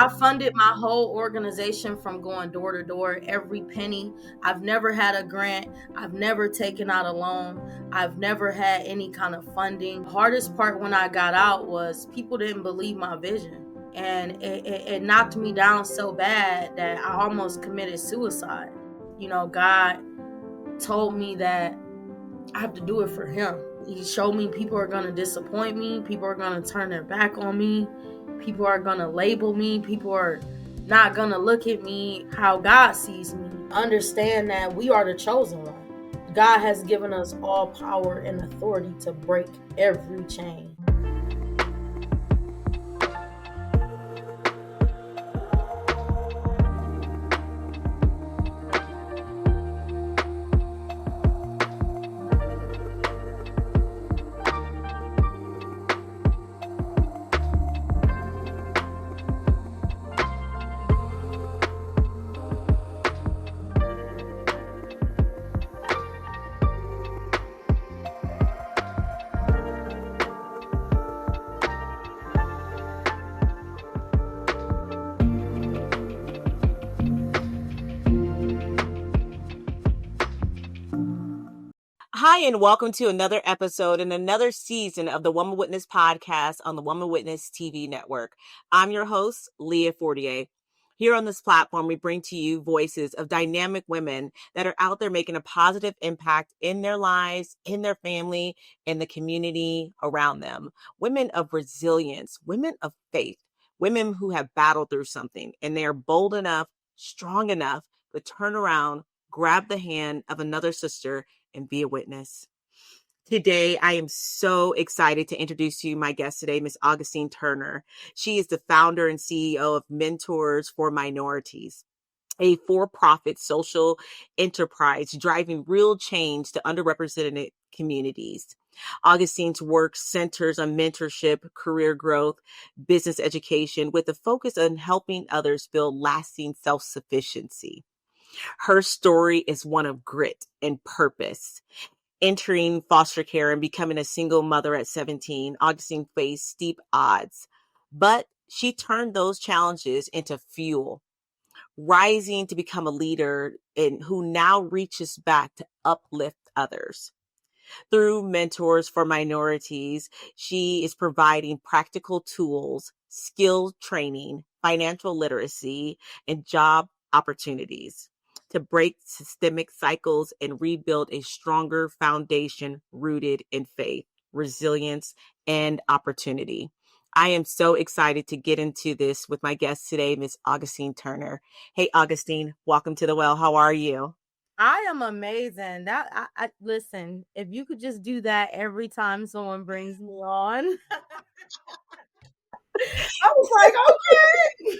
I funded my whole organization from going door to door, every penny. I've never had a grant. I've never taken out a loan. I've never had any kind of funding. The hardest part when I got out was people didn't believe my vision. And it knocked me down so bad that I almost committed suicide. God told me that I have to do it for him. He showed me people are going to disappoint me. People are going to turn their back on me. People are going to label me. People are not going to look at me how God sees me. Understand that we are the chosen one. God has given us all power and authority to break every chain. Hi, and welcome to another episode and another season of the Woman Witness podcast on the Woman Witness TV network. I'm your host, Leah Fortier. Here on this platform, we bring to you voices of dynamic women that are out there making a positive impact in their lives, in their family, in the community around them. Women of resilience, women of faith, women who have battled through something, and they are bold enough, strong enough to turn around, grab the hand of another sister, and be a witness. Today, I am so excited to introduce to you my guest today, Miss Augustine Turner. She is the founder and CEO of Mentors4Minorities, a for-profit social enterprise driving real change to underrepresented communities. Augustine's work centers on mentorship, career growth, business education, with a focus on helping others build lasting self-sufficiency. Her story is one of grit and purpose. Entering foster care and becoming a single mother at 17, Augustine faced steep odds, but she turned those challenges into fuel, rising to become a leader and who now reaches back to uplift others. Through Mentors for Minorities, she is providing practical tools, skill training, financial literacy, and job opportunities to break systemic cycles and rebuild a stronger foundation rooted in faith, resilience, and opportunity. I am so excited to get into this with my guest today, Miss Augustine Turner. Hey, Augustine, welcome to the well. How are you? I am amazing. I listen, if you could just do that every time someone brings me on. I was like, okay.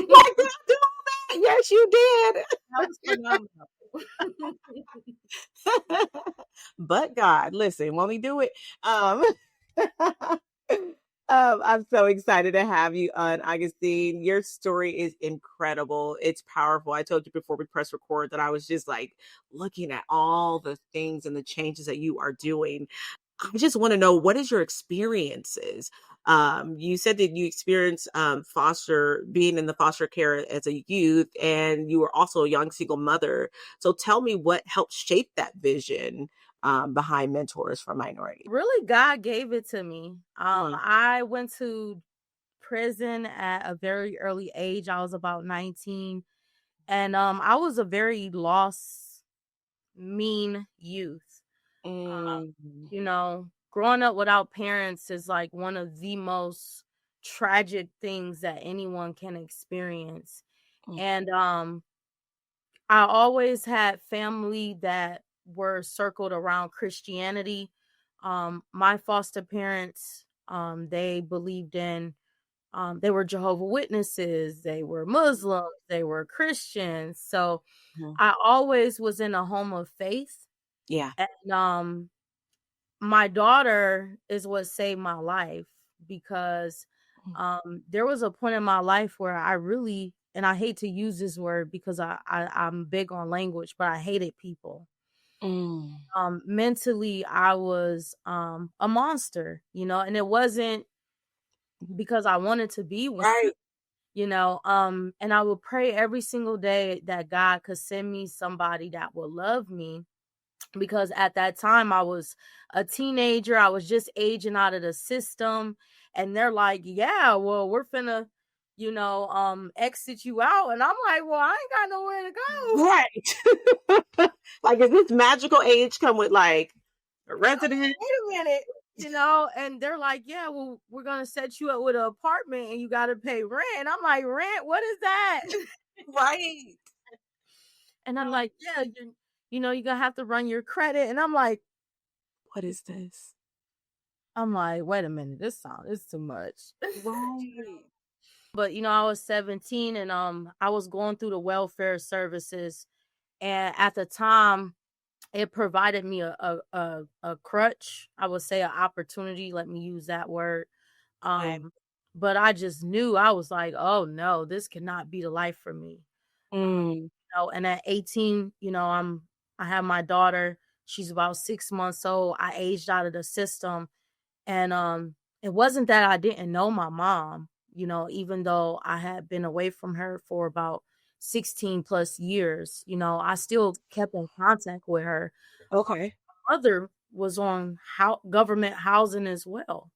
Like, did I do all that? Yes, you did. That was phenomenal. But God, listen, when we do it, I'm so excited to have you on, Augustine. Your story is incredible. It's powerful. I told you before we press record that I was just like looking at all the things and the changes that you are doing. I just want to know, what is your experiences? You said that you experienced being in the foster care as a youth, and you were also a young single mother. So tell me what helped shape that vision behind Mentors for Minorities. Really, God gave it to me. I went to prison at a very early age. I was about 19, and I was a very lost, mean youth. Growing up without parents is like one of the most tragic things that anyone can experience. And I always had family that were circled around Christianity. My foster parents, they believed in, they were Jehovah Witnesses, they were Muslims, they were Christians. So I always was in a home of faith. Yeah. And my daughter is what saved my life, because there was a point in my life where I really, and I hate to use this word because I'm big on language, but I hated people. Mentally, I was a monster, and it wasn't because I wanted to be one. Right. And I would pray every single day that God could send me somebody that would love me, because at that time I was a teenager. I was just aging out of the system, and they're like, yeah, well, we're finna, exit you out. And I'm like, well, I ain't got nowhere to go. Right. Like, is this magical age come with like a resident? Wait a minute. And they're like, yeah, well, we're gonna set you up with an apartment and you gotta pay rent. And I'm like, rent? What is that? Right. And I'm like, yeah, you're gonna have to run your credit. And I'm like, What is this? wait a minute, this too much. Right. But I was 17, and I was going through the welfare services, and at the time it provided me a crutch, I would say, an opportunity, let me use that word. Okay. But I just knew, I was like, oh no, this cannot be the life for me. Mm. And at 18, I have my daughter. She's about 6 months old. I aged out of the system. And it wasn't that I didn't know my mom, even though I had been away from her for about 16 plus years. I still kept in contact with her. Okay. My mother was on government housing as well.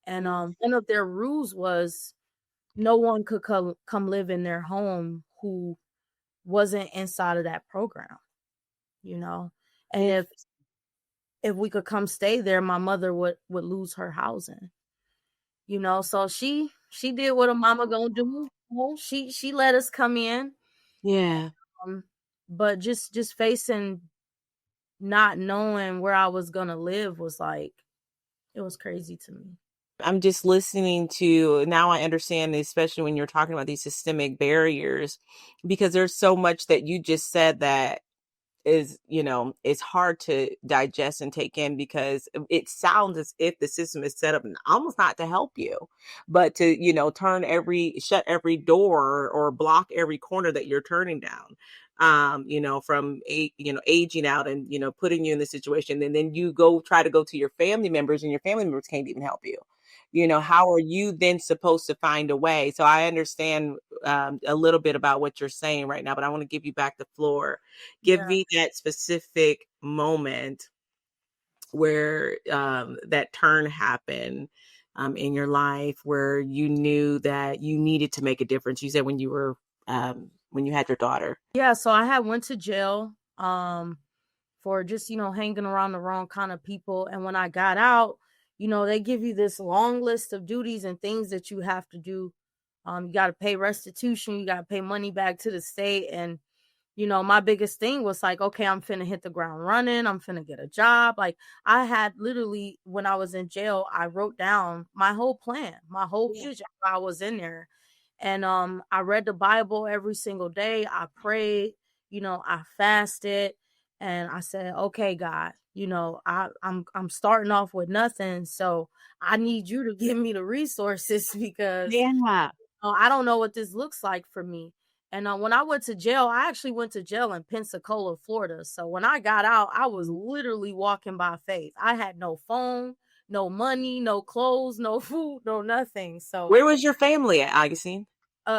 And one of their rules was no one could come live in their home who wasn't inside of that program, and if we could come stay there, my mother would lose her housing. So she did what a mama gonna do. She let us come in. Yeah. But just facing not knowing where I was gonna live was like, it was crazy to me. I'm just listening to, now I understand, especially when you're talking about these systemic barriers, because there's so much that you just said that is, it's hard to digest and take in, because it sounds as if the system is set up almost not to help you, but to, shut every door or block every corner that you're turning down. From aging out and, putting you in the situation. And then you try to go to your family members, and your family members can't even help you. How are you then supposed to find a way? So I understand a little bit about what you're saying right now, but I want to give you back the floor. Give me that specific moment where that turn happened in your life, where you knew that you needed to make a difference. You said when you were when you had your daughter. Yeah, so I had went to jail for just, hanging around the wrong kind of people. And when I got out, they give you this long list of duties and things that you have to do. You got to pay restitution, you got to pay money back to the state. And, my biggest thing was like, okay, I'm finna hit the ground running. I'm finna get a job. Like, I had literally, when I was in jail, I wrote down my whole plan, my whole future. I was in there. And I read the Bible every single day. I prayed, I fasted, and I said, okay, God, I'm starting off with nothing. So I need you to give me the resources, because Yeah. I don't know what this looks like for me. And when I went to jail, I actually went to jail in Pensacola, Florida. So when I got out, I was literally walking by faith. I had no phone, no money, no clothes, no food, no nothing. So Where was your family at, Augustine?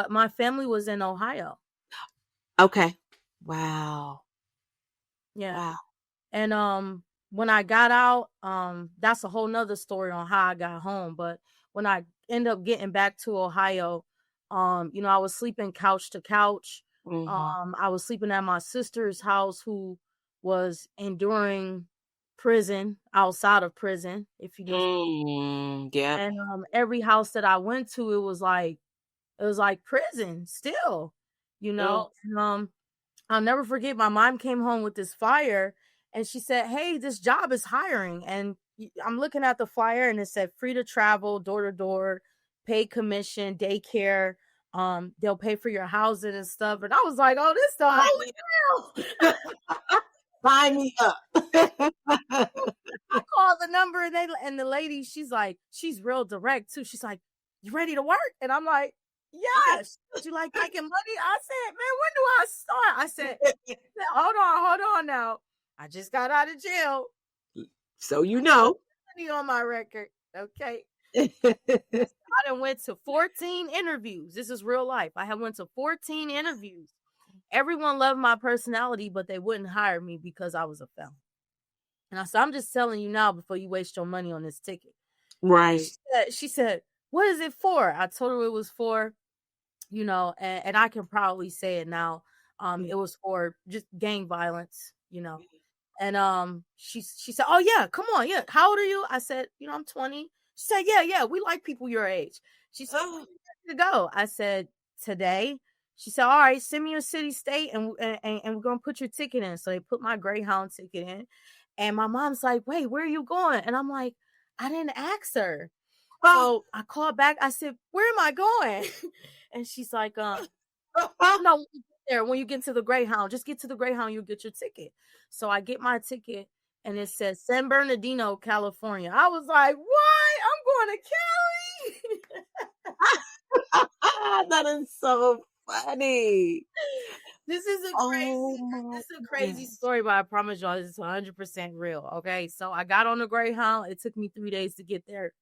my family was in Ohio. Okay. Wow. Yeah. Wow. And when I got out, that's a whole nother story on how I got home. But when I ended up getting back to Ohio, I was sleeping couch to couch. Mm-hmm. I was sleeping at my sister's house, who was enduring prison, outside of prison, if you know. Yep. And every house that I went to, it was like prison still, you Mm. know. And, I'll never forget, my mom came home with this flyer, and she said, hey, this job is hiring. And I'm looking at the flyer, and it said free to travel, door to door, paid commission, daycare. They'll pay for your housing and stuff. And I was like, oh, this the holy hell. Sign me up. I called the number, and the lady, she's real direct too. She's like, you ready to work? And I'm like, yes. Would you like making money? I said, man, when do I start? I said, hold on now. I just got out of jail. So money on my record. Okay. I done went to 14 interviews. This is real life. I have went to 14 interviews. Everyone loved my personality, but they wouldn't hire me because I was a felon. And I said, I'm just telling you now before you waste your money on this ticket. Right. She said, what is it for? I told her it was for, and I can probably say it now. It was for just gang violence, And she said, oh yeah, come on, yeah. How old are you? I said, I'm 20. She said, yeah, we like people your age. She said, where to go? I said, today. She said, all right, send me your city, state, and we're gonna put your ticket in. So they put my Greyhound ticket in. And my mom's like, wait, where are you going? And I'm like, I didn't ask her. So I called back. I said, where am I going? And she's like, no, there, when you get to the Greyhound, just get to the Greyhound, you'll get your ticket. So I get my ticket and it says San Bernardino, California. I was like, what? I'm going to Cali. That is so funny. This is a crazy story, but I promise y'all this is 100% real. Okay. So I got on the Greyhound. It took me 3 days to get there.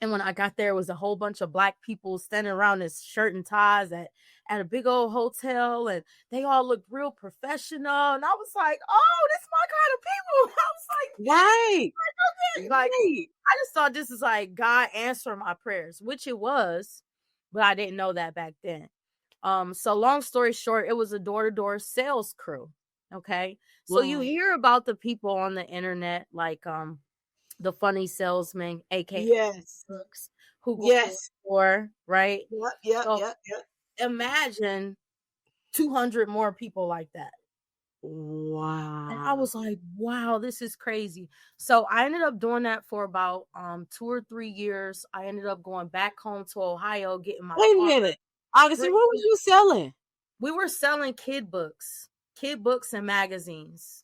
And when I got there, it was a whole bunch of Black people standing around in shirt and ties at a big old hotel. And they all looked real professional. And I was like, oh, this is my kind of people. I was like, right. Okay. Like, I just thought this is like God answering my prayers, which it was. But I didn't know that back then. So long story short, it was a door-to-door sales crew. Okay. So you hear about the people on the internet, like the funny salesman, aka books, who go to the store, right? Yep. Imagine 200 more people like that. Wow. And I was like, wow, this is crazy. So I ended up doing that for about 2 or 3 years. I ended up going back home to Ohio, getting my Wait a minute. Augustine, what was you selling? We were selling kid books and magazines.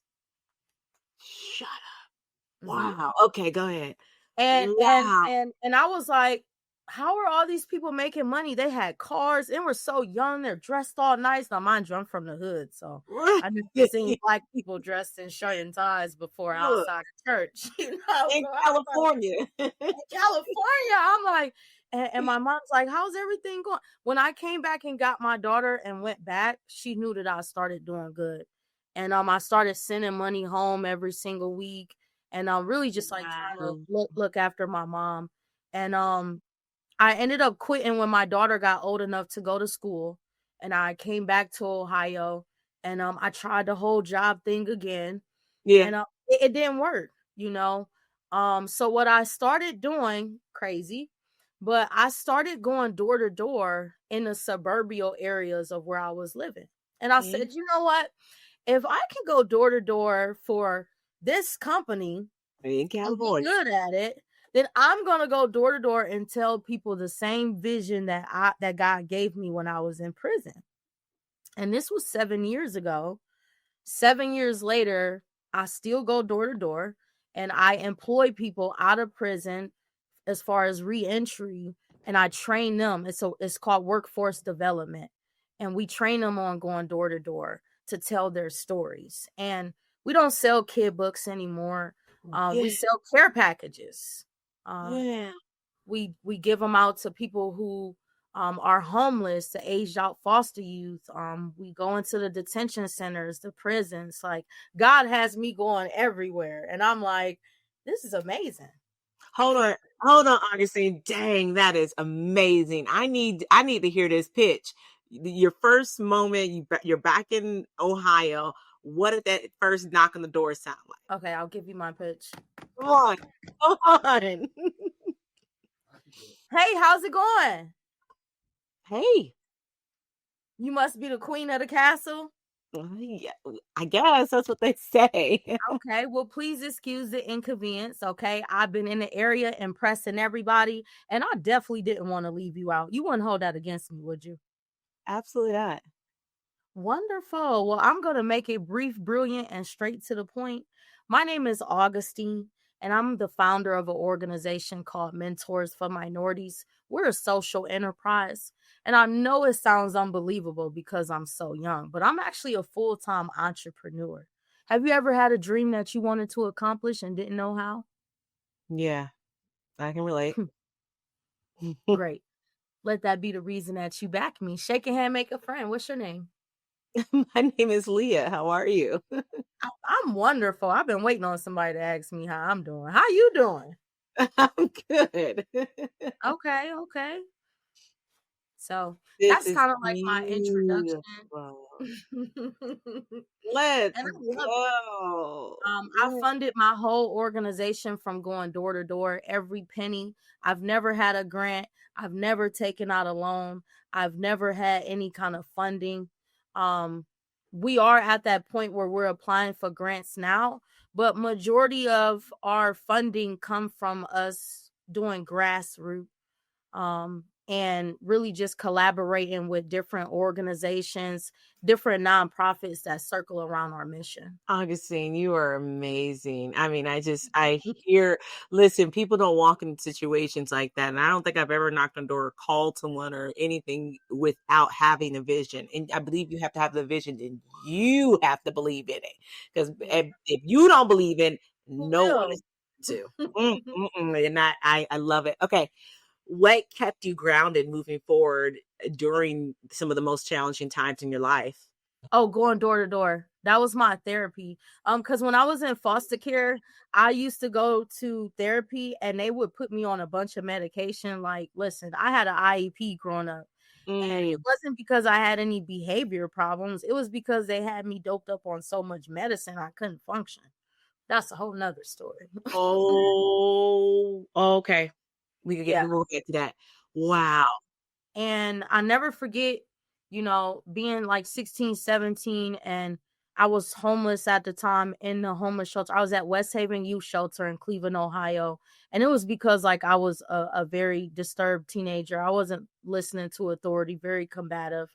Shut up. Wow. Okay, go ahead. And I was like, how are all these people making money? They had cars and were so young. They're dressed all nice. Now, mind you, I'm from the hood, so I never seen Black people dressed in shirt and ties before outside church. In California. In California, I'm like, and my mom's like, how's everything going? When I came back and got my daughter and went back, she knew that I started doing good. And I started sending money home every single week. And I'm really just like trying to look after my mom. And I ended up quitting when my daughter got old enough to go to school. And I came back to Ohio. And I tried the whole job thing again. Yeah. And it didn't work, So what I started doing, crazy, but I started going door to door in the suburban areas of where I was living. And I said, you know what? If I can go door to door for this company in California, and be good at it, then I'm gonna go door to door and tell people the same vision that God gave me when I was in prison. And this was 7 years ago. 7 years later, I still go door to door and I employ people out of prison as far as re-entry, and I train them. It's called workforce development, and we train them on going door to door to tell their stories. And we don't sell kid books anymore. We sell care packages. We give them out to people who are homeless, to aged out foster youth. We go into the detention centers, the prisons. Like, God has me going everywhere, and I'm like, this is amazing. Hold on, Augustine. Dang, that is amazing. I need to hear this pitch. Your first moment, you're back in Ohio. What did that first knock on the door sound like? Okay, I'll give you my pitch. Come on. Hey, how's it going? Hey. You must be the queen of the castle. Yeah, I guess that's what they say. Okay, well, please excuse the inconvenience. Okay, I've been in the area impressing everybody, and I definitely didn't want to leave you out. You wouldn't hold that against me, would you? Absolutely not. Wonderful. Well, I'm going to make it brief, brilliant, and straight to the point. My name is Augustine, and I'm the founder of an organization called Mentors4Minorities. We're a social enterprise. And I know it sounds unbelievable because I'm so young, but I'm actually a full-time entrepreneur. Have you ever had a dream that you wanted to accomplish and didn't know how? Yeah, I can relate. Great. Let that be the reason that you back me. Shake a hand, make a friend. What's your name? My name is Leah. How are you? I'm wonderful. I've been waiting on somebody to ask me how I'm doing. How you doing? I'm good. Okay, okay. So This that's is kind of like my introduction. beautiful. And Let's I love it. go. I funded my whole organization from going door to door, every penny. I've never had a grant. I've never taken out a loan. I've never had any kind of funding. Um, we are at that point where we're applying for grants now, but majority of our funding come from us doing grassroots and really just collaborating with different organizations, different nonprofits that circle around our mission. Augustine, you are amazing. I mean, I hear, listen, people don't walk in situations like that. And I don't think I've ever knocked on a door or called someone or anything without having a vision. And I believe you have to have the vision and you have to believe in it. Because Yeah. if you don't believe in, Who no one will? is to. And I love it. Okay. What kept you grounded moving forward during some of the most challenging times in your life? Oh, going door to door. That was my therapy. Because when I was in foster care, I used to go to therapy and they would put me on a bunch of medication. Like, listen, I had an IEP growing up. And it Mm. wasn't because I had any behavior problems. It was because they had me doped up on so much medicine I couldn't function. That's a whole nother story. Oh, okay. Yeah. We'll get to that. Wow. And I never forget, being like 16, 17, and I was homeless at the time in the homeless shelter. I was at West Haven Youth Shelter in Cleveland, Ohio. And it was because like I was a very disturbed teenager. I wasn't listening to authority, very combative.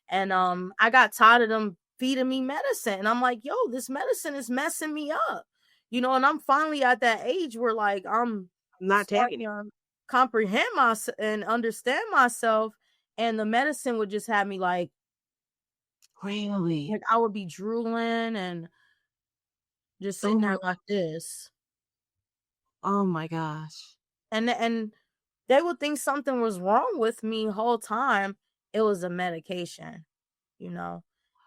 And I got tired of them feeding me medicine. And I'm like, yo, this medicine is messing me up. And I'm finally at that age where like I'm I'm not starting taking it. to comprehend myself and understand myself, and the medicine would just have me Really? I would be drooling and just Oh sitting my, there like this. oh my gosh. And they would think something was wrong with me whole time. It was a medication, you know.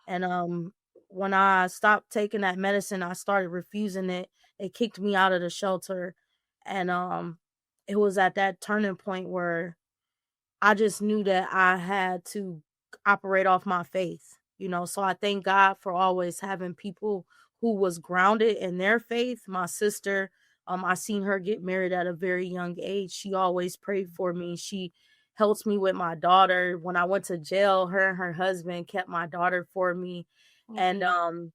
And when I stopped taking that medicine, I started refusing it. They kicked me out of the shelter. And it was at that turning point where I just knew that I had to operate off my faith, So I thank God for always having people who was grounded in their faith. My sister, I seen her get married at a very young age. She always prayed for me. She helped me with my daughter. When I went to jail, her and her husband kept my daughter for me. And Mm.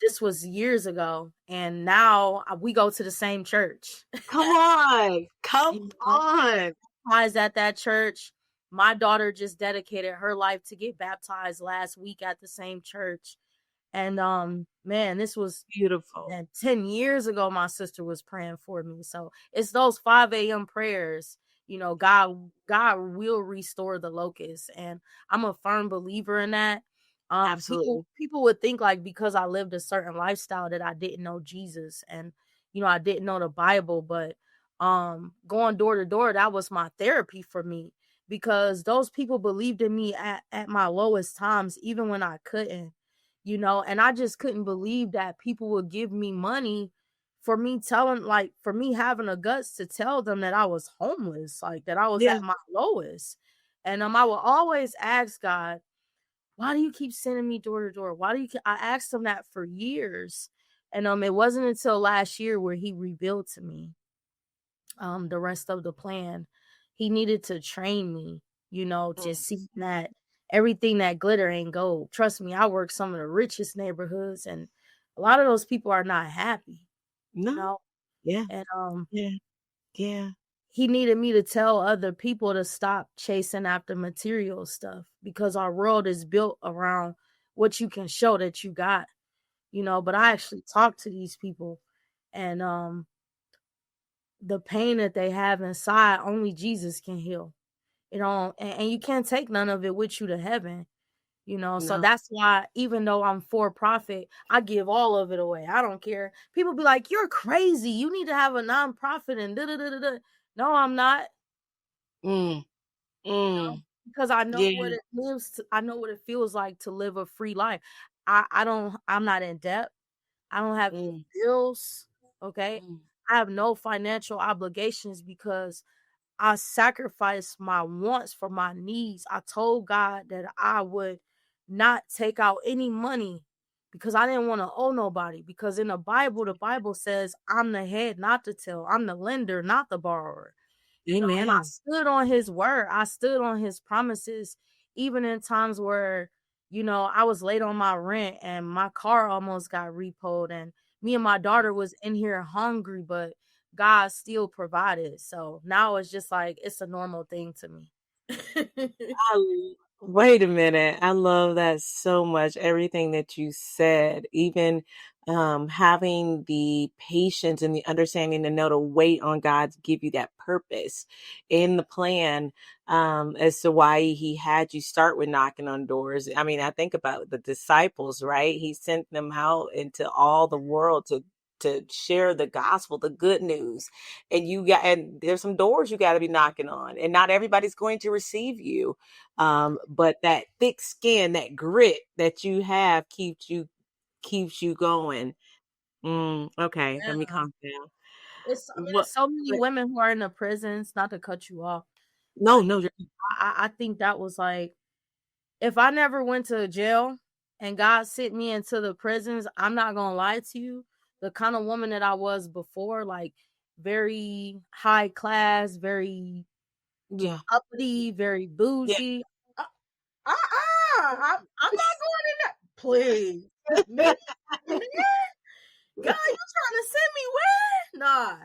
this was years ago. And now we go to the same church. Come on. Come You know? on. Baptized at that church. My daughter just dedicated her life to get baptized last week at the same church. And man, this was Beautiful. 10 years ago. My sister was praying for me. So it's those 5 a.m. prayers. God will restore the locust. And I'm a firm believer in that. Absolutely. People would think like because I lived a certain lifestyle that I didn't know Jesus and I didn't know the Bible, but going door to door, that was my therapy for me because those people believed in me at my lowest times, even when I couldn't, and I just couldn't believe that people would give me money for me for me having the guts to tell them that I was homeless, like that I was Yeah. at my lowest. And I would always ask God, why do you keep sending me door to door? I asked him that for years. And it wasn't until last year where he revealed to me the rest of the plan. He needed to train me, to Mm. see that everything that glitter ain't gold. Trust me, I work some of the richest neighborhoods and a lot of those people are not happy, you No. know. Yeah. And Yeah. Yeah. he needed me to tell other people to stop chasing after material stuff because our world is built around what you can show that you got, but I actually talk to these people and the pain that they have inside, only Jesus can heal. And you can't take none of it with you to heaven, So No. that's why, even though I'm for profit, I give all of it away. I don't care. People be like, "You're crazy. You need to have a nonprofit and da da da da." No, I'm not. Mm. Mm. Because I know Yeah. what it lives to, I know what it feels like to live a free life. I'm not in debt. I don't have Mm. bills. Okay. Mm. I have no financial obligations because I sacrificed my wants for my needs. I told God that I would not take out any money because I didn't want to owe nobody. Because in the Bible says, I'm the head, not the tail. I'm the lender, not the borrower. And I Amen. stood on his word. I stood on his promises, even in times where, I was late on my rent and my car almost got repoed and me and my daughter was in here hungry, but God still provided. So now it's just like it's a normal thing to me. Wait a minute. I love that so much. Everything that you said, even having the patience and the understanding to know to wait on God to give you that purpose in the plan, as to why he had you start with knocking on doors. I mean, I think about the disciples, right? He sent them out into all the world to share the gospel, the good news. And there's some doors you got to be knocking on, and not everybody's going to receive you. But that thick skin, that grit that you have keeps you going. Okay, let me Yeah. calm down. What? It's so many But women who are in the prisons, not to cut you off. no, Like no, I think that was like, if I never went to jail and God sent me into the prisons, I'm not gonna lie to you. The kind of woman that I was before, like very high class, very yeah, uppity, very yeah. bougie. Uh, I'm not going in there. Please, me, me, God, you trying to send me where? Nah.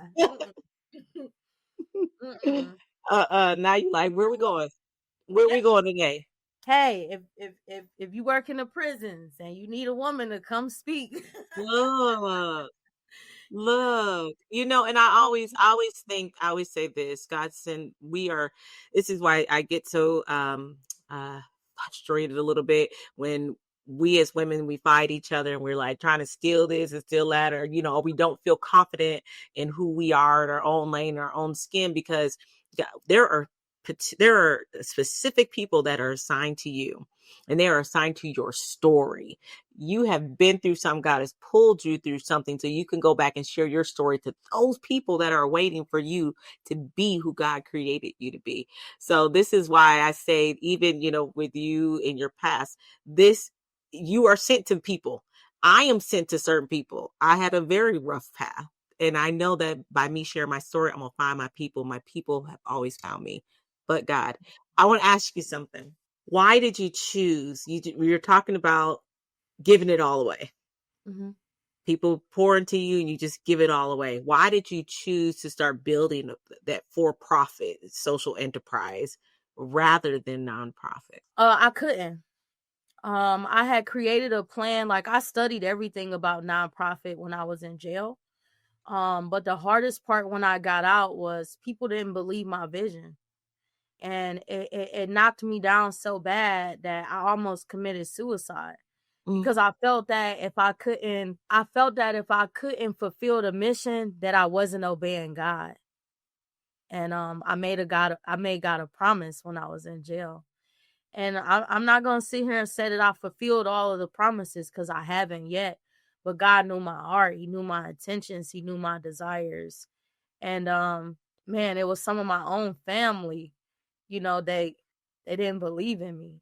Mm-mm. Mm-mm. Now you like, where we going? Where we going today? Hey, if you work in the prisons and you need a woman to come speak. Look. Look, and I always say this, God send, this is why I get so, uh, frustrated a little bit when we as women, we fight each other and we're like trying to steal this and steal that, or, we don't feel confident in who we are in our own lane, our own skin, because there are, there are specific people that are assigned to you and they are assigned to your story. You have been through something. God has pulled you through something so you can go back and share your story to those people that are waiting for you to be who God created you to be. So this is why I say, even, with you in your past, you are sent to people. I am sent to certain people. I had a very rough path. And I know that by me sharing my story, I'm going to find my people. My people have always found me. But God, I want to ask you something. Why did you choose? You're talking about giving it all away. Mhm. People pour into you and you just give it all away. Why did you choose to start building that for-profit social enterprise rather than nonprofit? I couldn't. I had created a plan. Like I studied everything about nonprofit when I was in jail. But the hardest part when I got out was people didn't believe my vision. And it knocked me down so bad that I almost committed suicide Mm, because I felt that if I couldn't fulfill the mission, that I wasn't obeying God. And I made God a promise when I was in jail. And I'm not gonna sit here and say that I fulfilled all of the promises because I haven't yet. But God knew my heart. He knew my intentions. He knew my desires. And man, it was some of my own family. They didn't believe in me.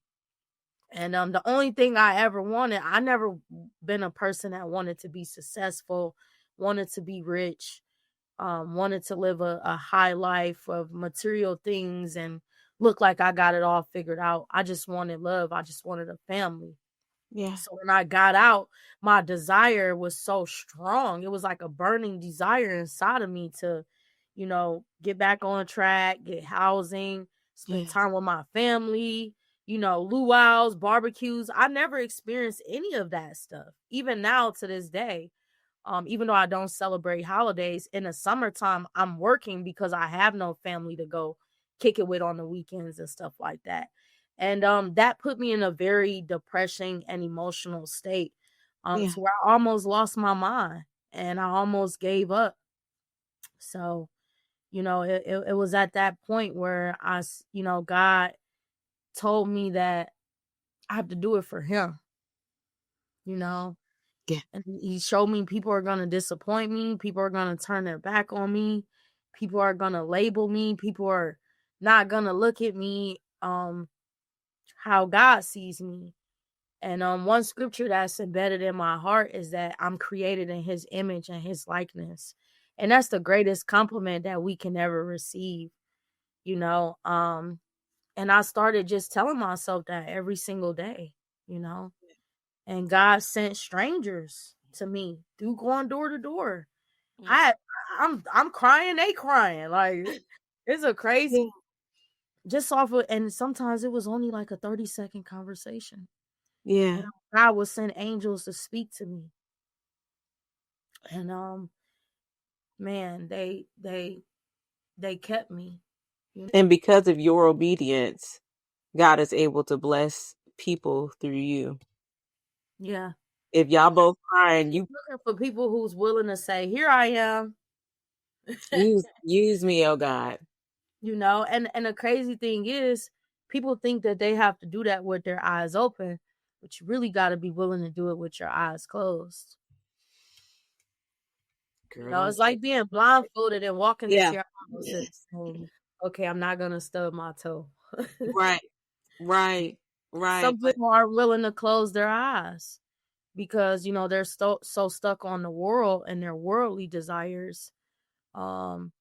And the only thing I ever wanted, I never been a person that wanted to be successful, wanted to be rich, wanted to live a high life of material things and look like I got it all figured out. I just wanted love. I just wanted a family. yeah, So when I got out, my desire was so strong. It was like a burning desire inside of me to, get back on track, get housing, spend yeah, time with my family, luau's, barbecues. I never experienced any of that stuff. Even now to this day, even though I don't celebrate holidays in the summertime, I'm working because I have no family to go kick it with on the weekends and stuff like that. And that put me in a very depressing and emotional state. yeah. To where I almost lost my mind and I almost gave up. So It was at that point where God told me that I have to do it for him, Yeah. and he showed me people are going to disappoint me. People are going to turn their back on me. People are going to label me. People are not going to look at me how God sees me. And one scripture that's embedded in my heart is that I'm created in his image and his likeness. And that's the greatest compliment that we can ever receive, you know. And I started just telling myself that every single day, you know. And God sent strangers to me through going door to door. Mm. I I'm crying, they crying. Like, it's a crazy, Yeah. just off of, and sometimes it was only like a 30-second conversation. Yeah. And God would send angels to speak to me. And man, they kept me. And because of your obedience, God is able to bless people through you. Yeah. If y'all both crying, you Looking for people who's willing to say, "Here I am." use me, oh God. And the crazy thing is, people think that they have to do that with their eyes open, but you really got to be willing to do it with your eyes closed. Girl, don't It's say like being blindfolded and walking into yeah. your house and saying, "Okay, I'm not gonna stub my toe." Right. Right. Right. Some But people are willing to close their eyes because they're so stuck on the world and their worldly desires. Um,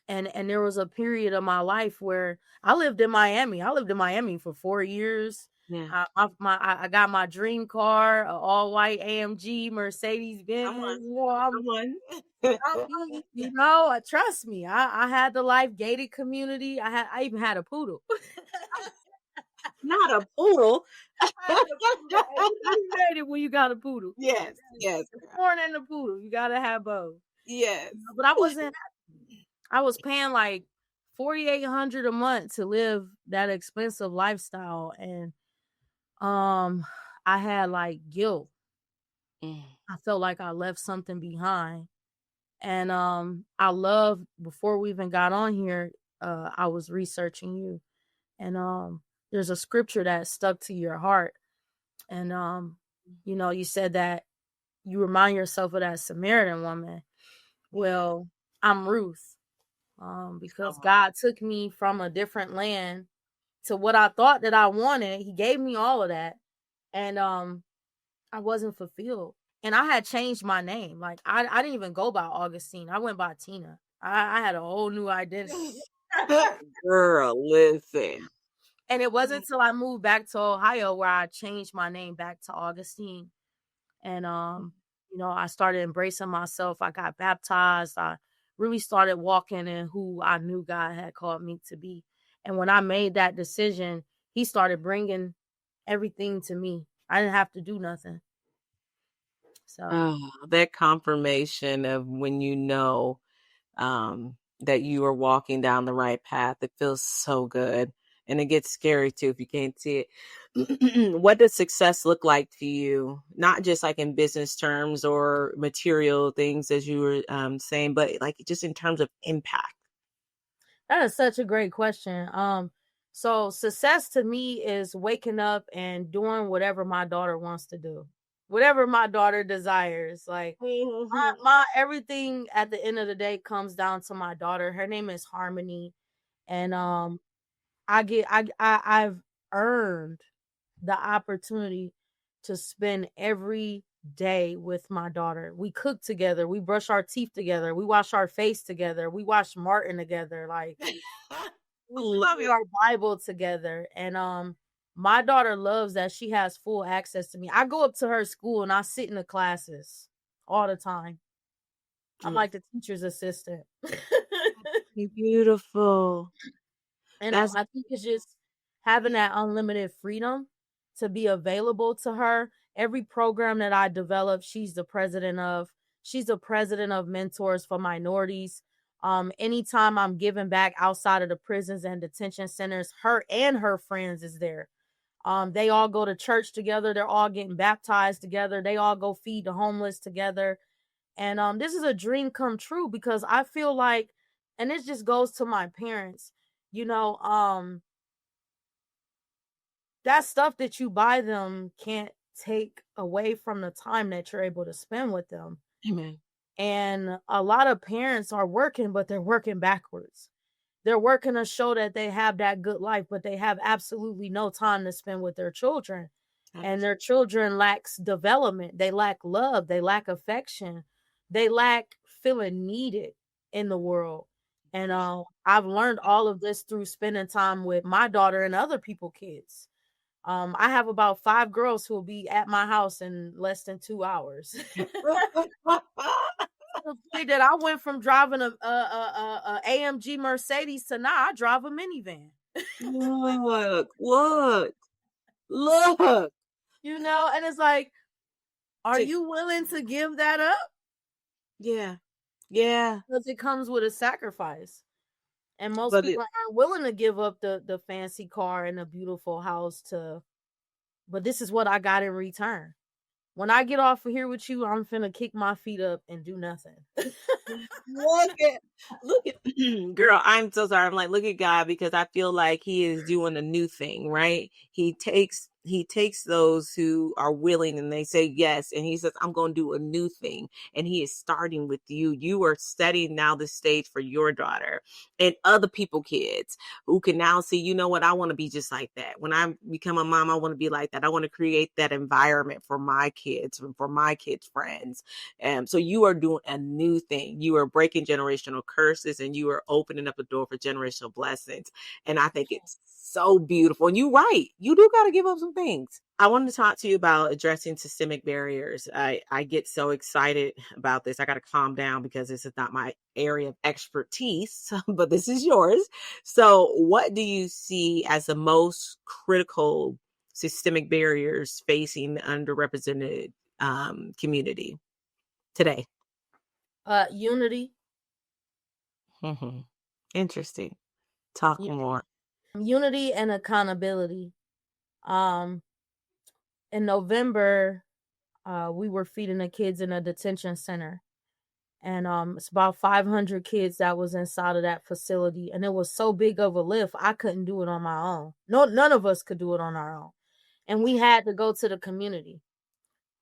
and there was a period of my life where I lived in Miami. I lived in Miami for 4 years. yeah. I got my dream car, a all white AMG Mercedes Come on. Benz. Come on. Trust me. I had the life gated community. I even had a poodle. Not a poodle. I had a poodle. Hey, you made it when you got a poodle. Yes. Yes. The corn and the poodle. You gotta have both. Yes. But I was paying like $4,800 a month to live that expensive lifestyle, and I had like guilt. Mm. I felt like I left something behind. And I love, before we even got on here, I was researching you, and there's a scripture that stuck to your heart. And you said that you remind yourself of that Samaritan woman. Well, I'm Ruth. Because Come on. God took me from a different land to what I thought that I wanted. He gave me all of that, and I wasn't fulfilled. And I had changed my name. Like, I didn't even go by Augustine. I went by Tina. I had a whole new identity. Girl, listen. And it wasn't until I moved back to Ohio where I changed my name back to Augustine. And I started embracing myself. I got baptized. I really started walking in who I knew God had called me to be. And when I made that decision, he started bringing everything to me. I didn't have to do nothing. So Oh, that confirmation of when that you are walking down the right path, it feels so good. And it gets scary too if you can't see it. What does success look like to you? Not just like in business terms or material things, as you were saying, but like just in terms of impact. that is such a great question. So success to me is waking up and doing whatever my daughter wants to do, whatever my daughter desires. Like, my everything at the end of the day comes down to my daughter. Her name is Harmony, and I've earned the opportunity to spend every day with my daughter. We cook together, we brush our teeth together, we wash our face together, we watch Martin together, like we Love read it. our Bible together. And my daughter loves that she has full access to me. I go up to her school and I sit in the classes all the time. I'm Mm. like the teacher's assistant. Beautiful. And That's I think it's just having that unlimited freedom to be available to her. Every program that I develop, she's the president of. She's the president of Mentors4Minorities. Anytime I'm giving back outside of the prisons and detention centers, her and her friends is there. They all go to church together. They're all getting baptized together. They all go feed the homeless together. And this is a dream come true because I feel like And it just goes to my parents, that stuff that you buy them can't take away from the time that you're able to spend with them. Amen. And a lot of parents are working, but they're working backwards. They're working to show that they have that good life, but they have absolutely no time to spend with their children. And their children lacks development. They lack love. They lack affection. They lack feeling needed in the world. And I've learned all of this through spending time with my daughter and other people's kids. I have about 5 girls who will be at my house in less than 2 hours. The point that I went from driving a AMG Mercedes to now I drive a minivan. Look. And it's like, are you willing to give that up? Yeah. Because it comes with a sacrifice. And most people aren't willing to give up the fancy car and a beautiful house but this is what I got in return. When I get off of here with you, I'm finna kick my feet up and do nothing. Look at girl, I'm so sorry. I'm like, look at God, because I feel like he is doing a new thing, right? He takes those who are willing and they say yes, and he says, I'm going to do a new thing, and he is starting with you. You are setting now the stage for your daughter and other people, kids who can now see, you know what, I want to be just like that. When I become a mom, I want to be like that. I want to create that environment for my kids and for my kids' friends. So you are doing a new thing. You are breaking generational curses, and you are opening up the door for generational blessings. And I think it's so beautiful. And you're right. You do got to give up some things. I wanted to talk to you about addressing systemic barriers. I get so excited about this. I got to calm down because this is not my area of expertise, but this is yours. So what do you see as the most critical systemic barriers facing the underrepresented community today? Unity. Mm-hmm. Interesting. Talk more. Unity and accountability. In November, we were feeding the kids in a detention center. And it's about 500 kids that was inside of that facility. And it was so big of a lift, I couldn't do it on my own. No, none of us could do it on our own. And we had to go to the community.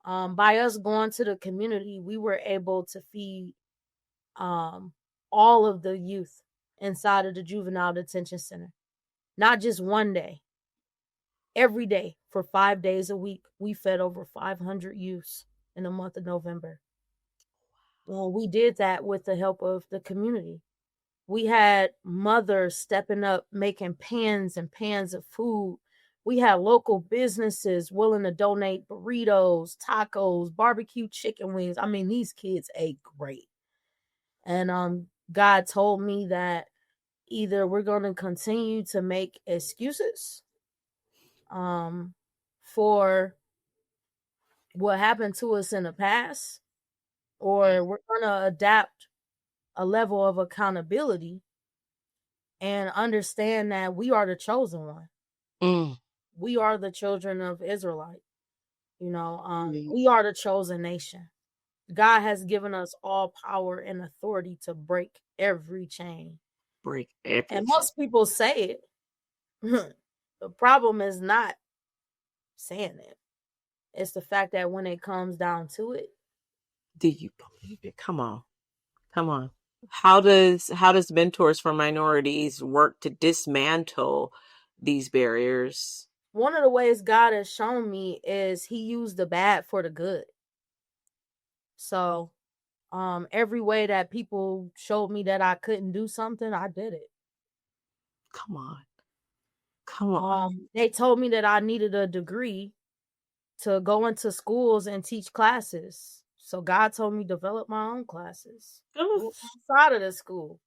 By us going to the community, we were able to feed all of the youth inside of the juvenile detention center. Not just one day. Every day for 5 days a week, we fed over 500 youths in the month of November. Well, we did that with the help of the community. We had mothers stepping up, making pans and pans of food. We had local businesses willing to donate burritos, tacos, barbecue chicken wings. I mean, these kids ate great. And God told me that either we're going to continue to make excuses for what happened to us in the past, or we're going to adapt a level of accountability and understand that we are the chosen one. We are the children of Israelite. We are the chosen nation. God has given us all power and authority to break every chain. And most people say it. The problem is not saying it. It's the fact that when it comes down to it, do you believe it? Come on. How does Mentors for Minorities work to dismantle these barriers? One of the ways God has shown me is he used the bad for the good. So every way that people showed me that I couldn't do something, I did it. Come on. They told me that I needed a degree to go into schools and teach classes. So God told me develop my own classes outside of the school.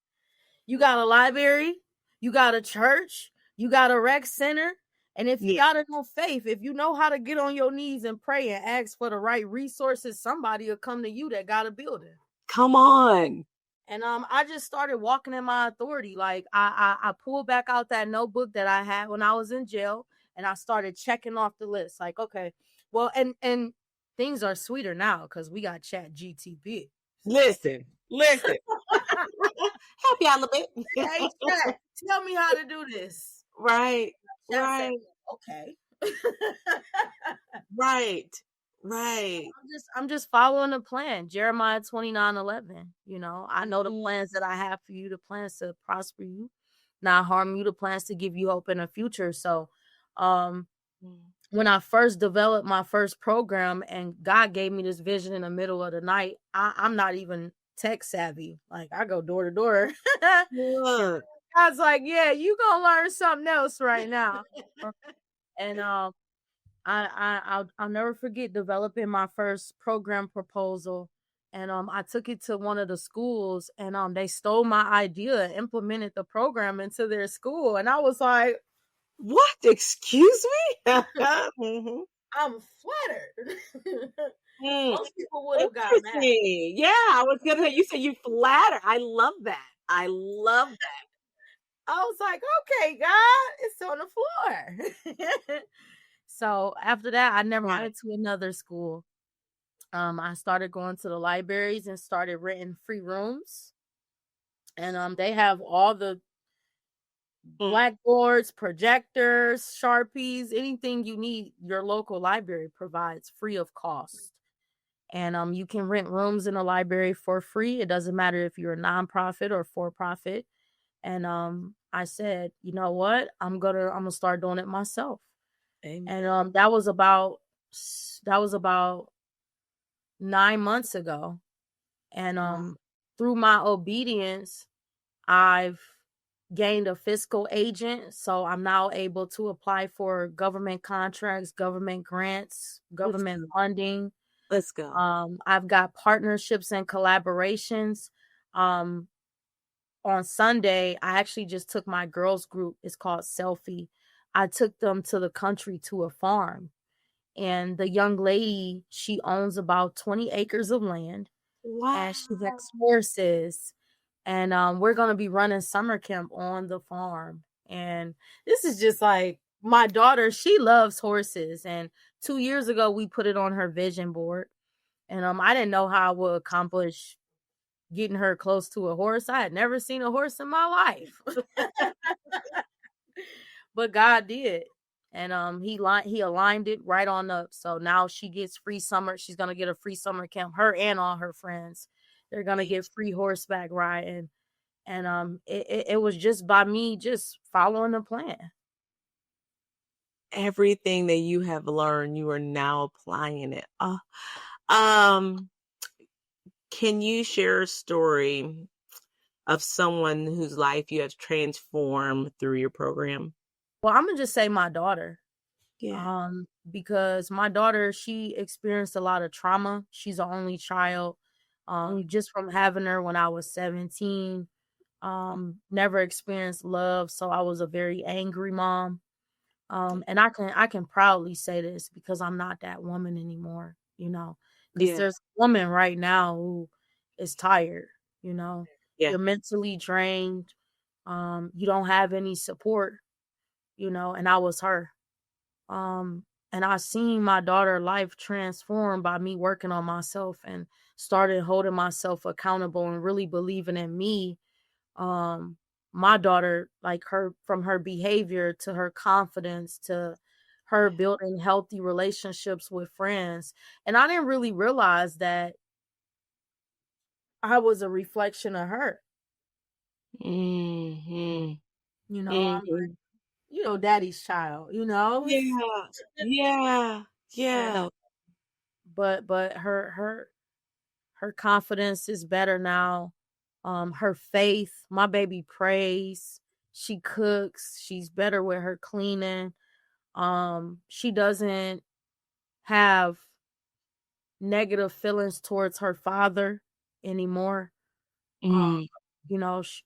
You got a library, you got a church, you got a rec center. And if you got enough faith, if you know how to get on your knees and pray and ask for the right resources, somebody will come to you that got a building. Come on. And I just started walking in my authority. Like I pulled back out that notebook that I had when I was in jail, and I started checking off the list. Like, okay, well, and things are sweeter now because we got Chat GTP. Listen. help you out a little bit. Hey, chat, tell me how to do this. Right, Chat said, right, okay. right, right. I'm just following the plan. Jeremiah 29:11. You know, I know the plans that I have for you, the plans to prosper you, not harm you, the plans to give you hope in the future. So when I first developed my first program and God gave me this vision in the middle of the night, I'm not even tech savvy. Like I go door to door. Look. God's like, yeah, you gonna learn something else right now. And I'll never forget developing my first program proposal. And I took it to one of the schools, and they stole my idea and implemented the program into their school. And I was like, What? Excuse me? Mhm. I'm flattered. Mm. Most people would have got mad. Interesting. Yeah, I was gonna say, you said you flatter. I love that. I love that. I was like, okay, God, it's on the floor. So after that, I never Right. went to another school. I started going to the libraries and started renting free rooms. And they have all the blackboards, projectors, Sharpies, anything you need, your local library provides free of cost. And you can rent rooms in a library for free. It doesn't matter if you're a nonprofit or for profit. And I said, you know what? I'm gonna start doing it myself. Amen. And that was about 9 months ago. And through my obedience, I've gained a fiscal agent, so I'm now able to apply for government contracts, government grants, government funding. Let's go. I've got partnerships and collaborations. On Sunday, I actually just took my girls group. It's called Selfie. I took them to the country to a farm. And the young lady, she owns about 20 acres of land. Wow. And she has horses. And we're going to be running summer camp on the farm. And this is just like my daughter, she loves horses. And 2 years ago, we put it on her vision board. And I didn't know how I would accomplish getting her close to a horse. I had never seen a horse in my life. But God did. And he aligned it right on up. So now she gets free summer. She's going to get a free summer camp, her and all her friends. They're going to get free horseback riding. And it was just by me just following the plan. Everything that you have learned, you are now applying it. Can you share a story of someone whose life you have transformed through your program? Well, I'm gonna just say my daughter. Yeah. Because my daughter, she experienced a lot of trauma. She's an only child. Just from having her when I was 17. Never experienced love, so I was a very angry mom. And I can proudly say this because I'm not that woman anymore, because Yeah. there's a woman right now who is tired, Yeah. you're mentally drained, you don't have any support, and I was her. And I seen my daughter life transform by me working on myself and started holding myself accountable and really believing in me. My daughter, like her, from her behavior to her confidence to her building healthy relationships with friends. And I didn't really realize that I was a reflection of her. Mm-hmm. I'm Mm-hmm. daddy's child, Yeah. Yeah. And, Yeah. but her confidence is better now. Her faith, my baby prays, she cooks, she's better with her cleaning. She doesn't have negative feelings towards her father anymore. Mm.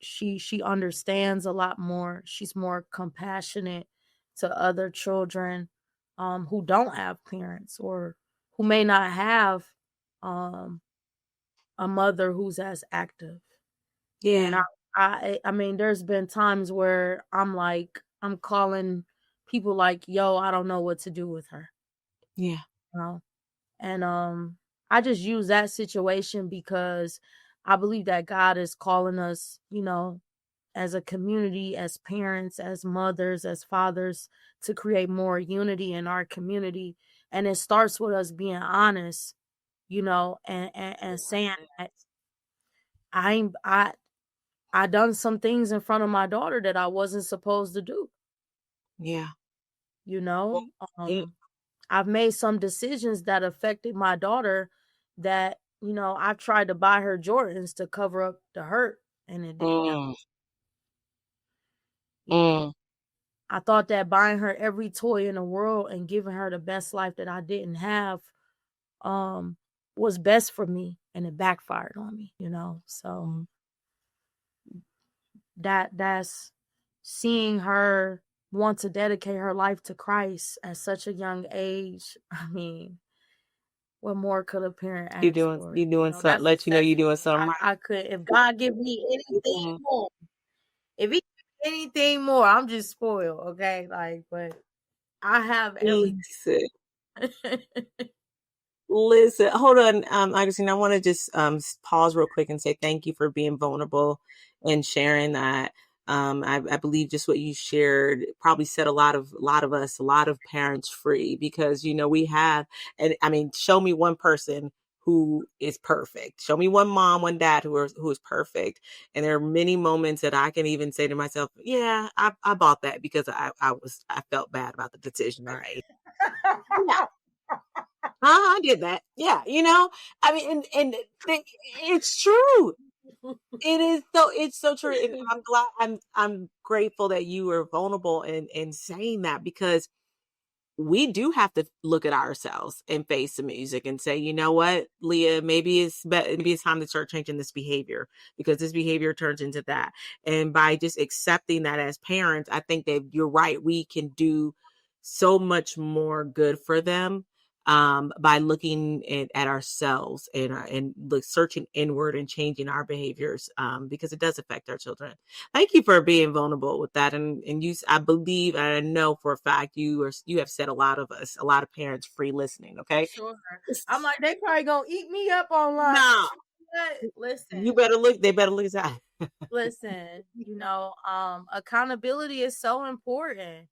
She understands a lot more. She's more compassionate to other children who don't have parents or who may not have um a mother who's as active. And Yeah. I mean, there's been times where I'm calling people like, yo, I don't know what to do with her. Yeah. You know? And I just use that situation because I believe that God is calling us, as a community, as parents, as mothers, as fathers, to create more unity in our community. And it starts with us being honest, and saying that I done some things in front of my daughter that I wasn't supposed to do. Yeah. You know, Yeah. I've made some decisions that affected my daughter that, I've tried to buy her Jordans to cover up the hurt, and it didn't help. Mm. You know, Mm. I thought that buying her every toy in the world and giving her the best life that I didn't have was best for me, and it backfired on me, So that's seeing her want to dedicate her life to Christ at such a young age. I mean, what more could a parent You're ask doing for? you're doing something, That's let you know you're success doing for me. something right. I could, if God give me anything Mhm. more, if he give me anything more, I'm just spoiled, okay? But I have everything. Listen, hold on, Augustine. I want to just pause real quick and say thank you for being vulnerable and sharing that. I believe just what you shared probably set a lot of a lot of parents free, because we have, and I mean, show me one person who is perfect. Show me one mom, one dad who is perfect. And there are many moments that I can even say to myself, yeah, I bought that because I felt bad about the decision I made. Yeah. I did that. Yeah, I mean, it's true. It's so true. And I'm glad, I'm grateful that you were vulnerable in saying that, because we do have to look at ourselves and face the music and say, you know what, Leah, maybe it's time to start changing this behavior, because this behavior turns into that. And by just accepting that as parents, I think that you're right. We can do so much more good for them by looking at ourselves and searching inward and changing our behaviors, because it does affect our children. Thank you for being vulnerable with that. And I believe, and I know for a fact, you have set a lot of parents free listening. Okay. Sure. I'm like, they probably gonna eat me up online. No, Listen, they better look at that. listen, accountability is so important,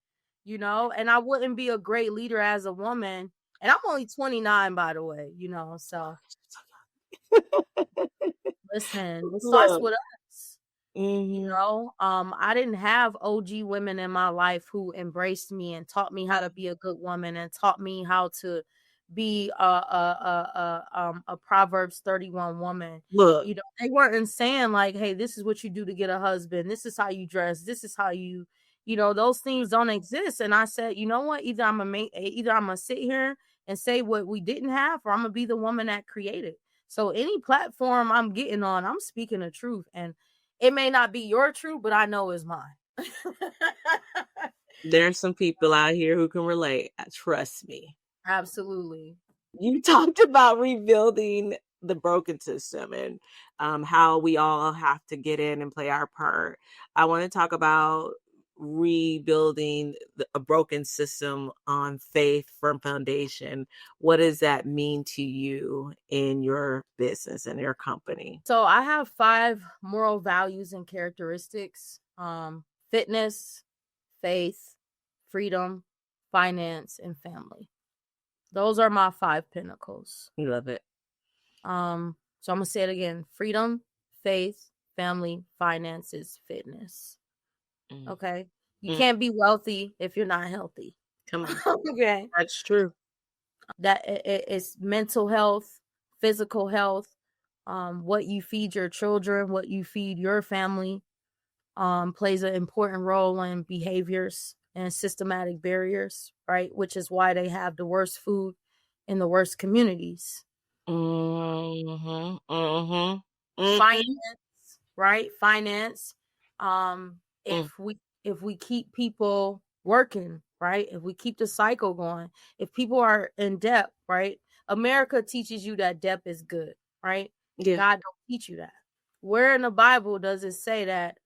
and I wouldn't be a great leader as a woman. And I'm only 29, by the way, so listen, it starts Look. with us. Mm-hmm. I didn't have OG women in my life who embraced me and taught me how to be a good woman and taught me how to be a Proverbs 31 woman. Look. They weren't saying like, hey, this is what you do to get a husband. This is how you dress. This is how you, those things don't exist. And I said, you know what? Either I'm gonna sit here and say what we didn't have, or I'm gonna be the woman that created. So any platform I'm getting on, I'm speaking the truth. And it may not be your truth, but I know it's mine. There's some people out here who can relate. Trust me. Absolutely. You talked about rebuilding the broken system and how we all have to get in and play our part. I want to talk about rebuilding a broken system on faith firm foundation. What does that mean to you in your business and your company? So I have 5 moral values and characteristics: fitness, faith, freedom, finance, and family. Those are my 5 pinnacles. You love it. So I'm gonna say it again: freedom, faith, family, finances, fitness. Okay. You can't be wealthy if you're not healthy. Come on. Okay. That's true. That it's mental health, physical health, what you feed your children, what you feed your family, plays an important role in behaviors and systematic barriers, right? Which is why they have the worst food in the worst communities. Mm-hmm. Mm-hmm. Mm-hmm. Finance, right? Finance. If we keep people working, right? If we keep the cycle going, if people are in debt, right? America teaches you that debt is good, right? Yeah. God don't teach you that. Where in the Bible does it say that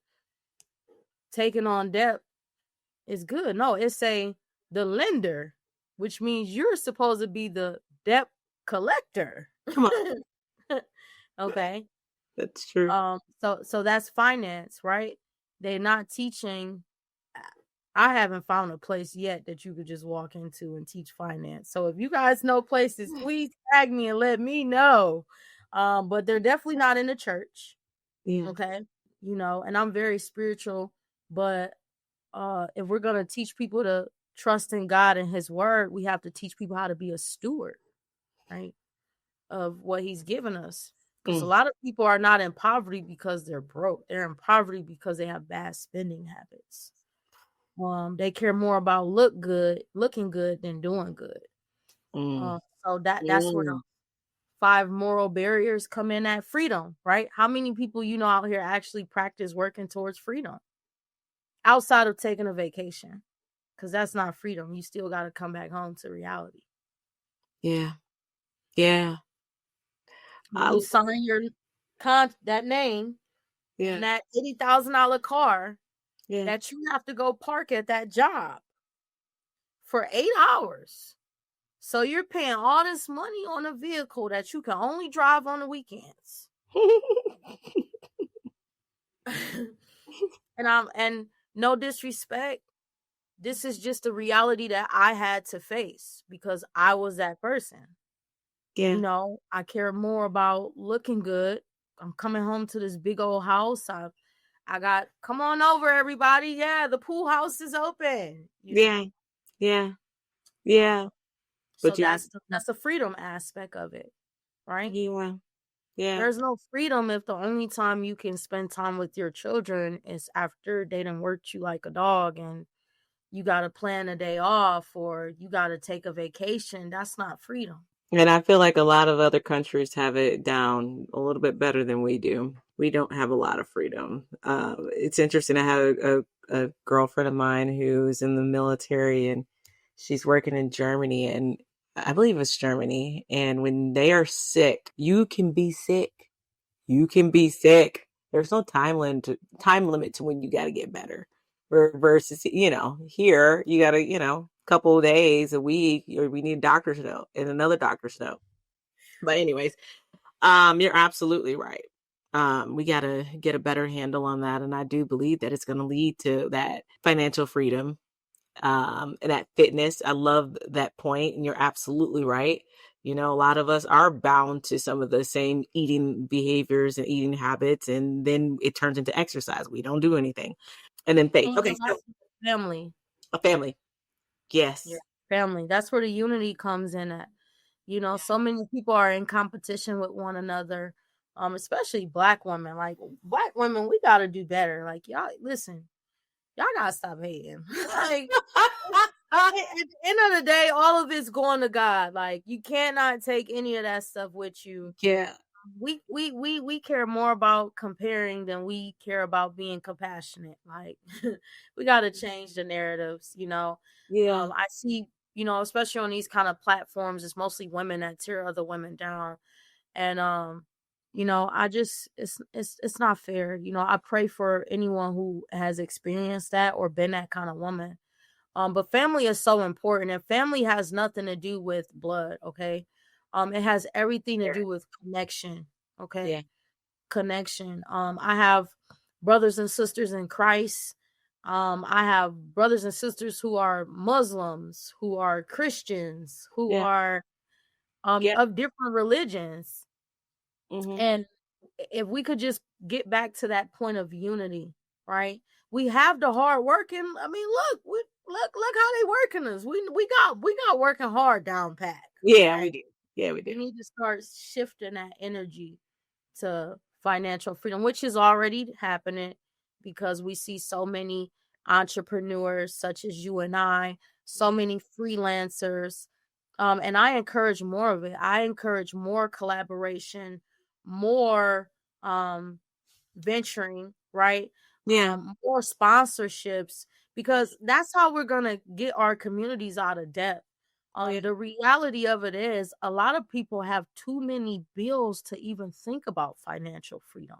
taking on debt is good? No, it say the lender, which means you're supposed to be the debt collector. Come on. Okay. That's true. So that's finance, right? They're not teaching. I haven't found a place yet that you could just walk into and teach finance. So if you guys know places, please tag me and let me know. But they're definitely not in the church. Yeah. Okay. And I'm very spiritual, but if we're gonna teach people to trust in God and his word, we have to teach people how to be a steward, right? Of what he's given us. Because a lot of people are not in poverty because they're broke. They're in poverty because they have bad spending habits. They care more about looking good than doing good. So that's where the 5 moral barriers come in at freedom, right? How many people out here actually practice working towards freedom outside of taking a vacation? Because that's not freedom. You still got to come back home to reality. Yeah. Yeah. When you sign your that name on that $80,000 car that you have to go park at that job for 8 hours. So you're paying all this money on a vehicle that you can only drive on the weekends. And no disrespect, this is just a reality that I had to face because I was that person. Yeah. I care more about looking good. I'm coming home to this big old house. I got, come on over, everybody. Yeah, the pool house is open. Yeah. Yeah. Yeah. So But you that's the freedom aspect of it, right? Yeah. Yeah. There's no freedom if the only time you can spend time with your children is after they done worked you like a dog and you got to plan a day off or you got to take a vacation. That's not freedom. And I feel like a lot of other countries have it down a little bit better than we do. We don't have a lot of freedom. It's interesting. I have a girlfriend of mine who's in the military and she's working in Germany, and I believe it's Germany. And when they are sick, you can be sick. You can be sick. There's no time limit to when you got to get better. Versus, here you got to, couple of days, a week, or we need a doctor's note and another doctor's note. But anyways, you're absolutely right. We got to get a better handle on that. And I do believe that it's going to lead to that financial freedom, and that fitness. I love that point, and you're absolutely right. A lot of us are bound to some of the same eating behaviors and eating habits, and then it turns into exercise. We don't do anything. And then faith. Okay, so family. A family. Yes. Yeah, family. That's where the unity comes in at. So many people are in competition with one another, especially Black women. Like, Black women, we got to do better. Like, y'all, listen, y'all got to stop hating. Like, at the end of the day, all of it's going to God. Like, you cannot take any of that stuff with you. Yeah. We care more about comparing than we care about being compassionate. Like, we got to change the narratives. Yeah. I see, especially on these kind of platforms, it's mostly women that tear other women down, and I just it's not fair. I pray for anyone who has experienced that or been that kind of woman. But family is so important, and family has nothing to do with blood. Okay. It has everything to do with connection. Okay. Yeah. Connection. I have brothers and sisters in Christ. I have brothers and sisters who are Muslims, who are Christians, who are of different religions. And if we could just get back to that point of unity, right? We have the hard working. I mean, look how they working us. We got working hard down pat. Yeah, right? we do. Yeah, we do. We need to start shifting that energy to financial freedom, which is already happening because we see so many entrepreneurs such as you and I, so many freelancers. And I encourage more of it. I encourage more collaboration, more venturing, right? Yeah. More sponsorships, because that's how we're going to get our communities out of debt. The reality of it is a lot of people have too many bills to even think about financial freedom.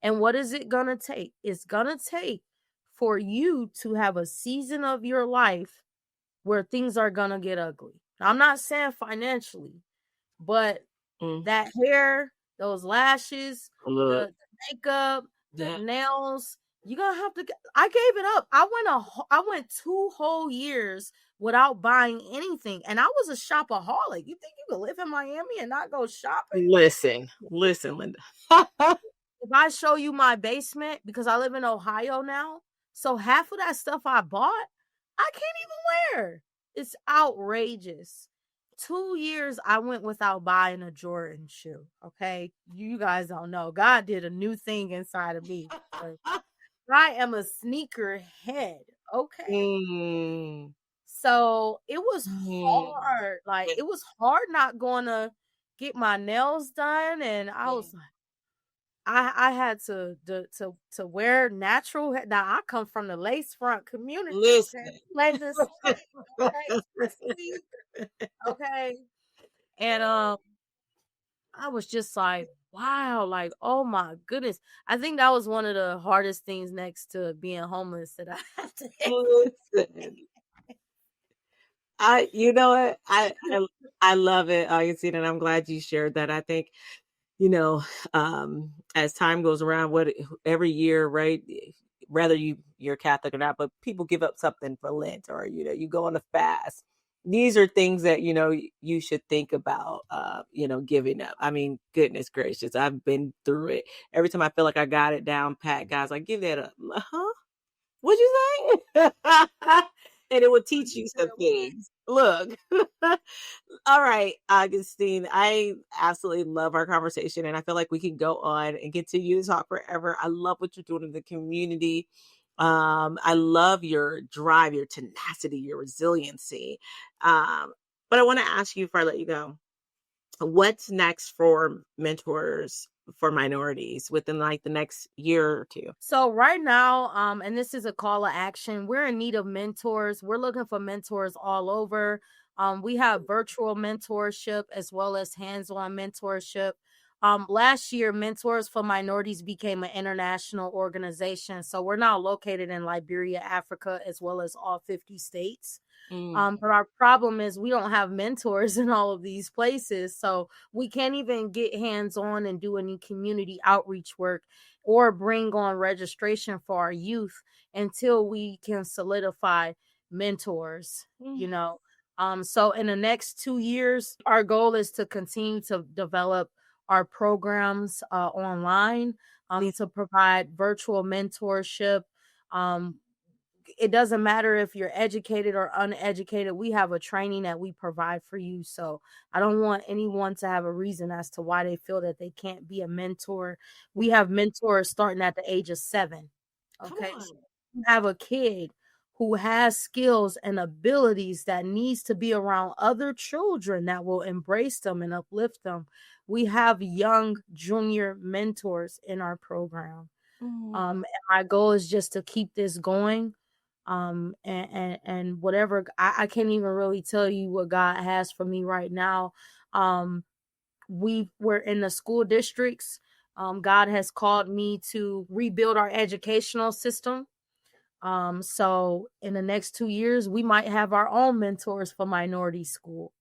And what is it going to take? It's going to take for you to have a season of your life where things are going to get ugly. Now, I'm not saying financially, but that hair those lashes, Look, the makeup, the that nails. You're gonna have to. I gave it up. I went 2 whole years without buying anything, and I was a shopaholic. You think you could live in Miami and not go shopping? listen, Linda. If I show you my basement, because I live in Ohio now, so half of that stuff I bought, I can't even wear. It's outrageous. 2 years I went without buying a Jordan shoe. Okay. You guys don't know. God did a new thing inside of me. I am a sneaker head. Okay. Mm, So it was mm, hard. Like, yeah, it was hard not going to get my nails done. And I yeah. was like, I had to wear natural. Now I come from the lace front community. Okay, Listen. let this okay, sweet, okay, and I was just like, wow, like, oh my goodness. I think that was one of the hardest things next to being homeless that I had to. Listen. You know what? I love it, Augustine, and I'm glad you shared that. I think, you know, as time goes around, every year, right? Whether you're Catholic or not, but people give up something for Lent, or you go on a fast. These are things that you should think about. Giving up. I mean, goodness gracious, I've been through it. Every time I feel like I got it down pat, guys, like, give that up. Huh? What'd you say? And it will teach you some Okay. things. Look. All right, Augustine. I absolutely love our conversation, and I feel like we can go on and continue to talk forever. I love what you're doing in the community. I love your drive, your tenacity, your resiliency. But I want to ask you before I let you go, what's next for mentors for minorities within like the next year or two? So right now, and this is a call to action. We're in need of mentors. We're looking for mentors all over. We have virtual mentorship as well as hands-on mentorship. Last year, Mentors for Minorities became an international organization. So we're now located in Liberia, Africa, as well as all 50 states. Mm, But our problem is we don't have mentors in all of these places. So we can't even get hands on and do any community outreach work or bring on registration for our youth until we can solidify mentors, mm, you know. So in the next 2 years, our goal is to continue to develop our programs online, yeah, to provide virtual mentorship. Um, it doesn't matter if you're educated or uneducated. We have a training that we provide for you. So I don't want anyone to have a reason as to why they feel that they can't be a mentor. We right. have mentors starting at the age of 7. Come Okay. on. So you have a kid who has skills and abilities that needs to be around other children that will embrace them and uplift them. We have young junior mentors in our program. Mm, And my goal is just to keep this going. And whatever, I can't even really tell you what God has for me right now. We're in the school districts. God has called me to rebuild our educational system. So in the next 2 years, we might have our own mentors for minority school,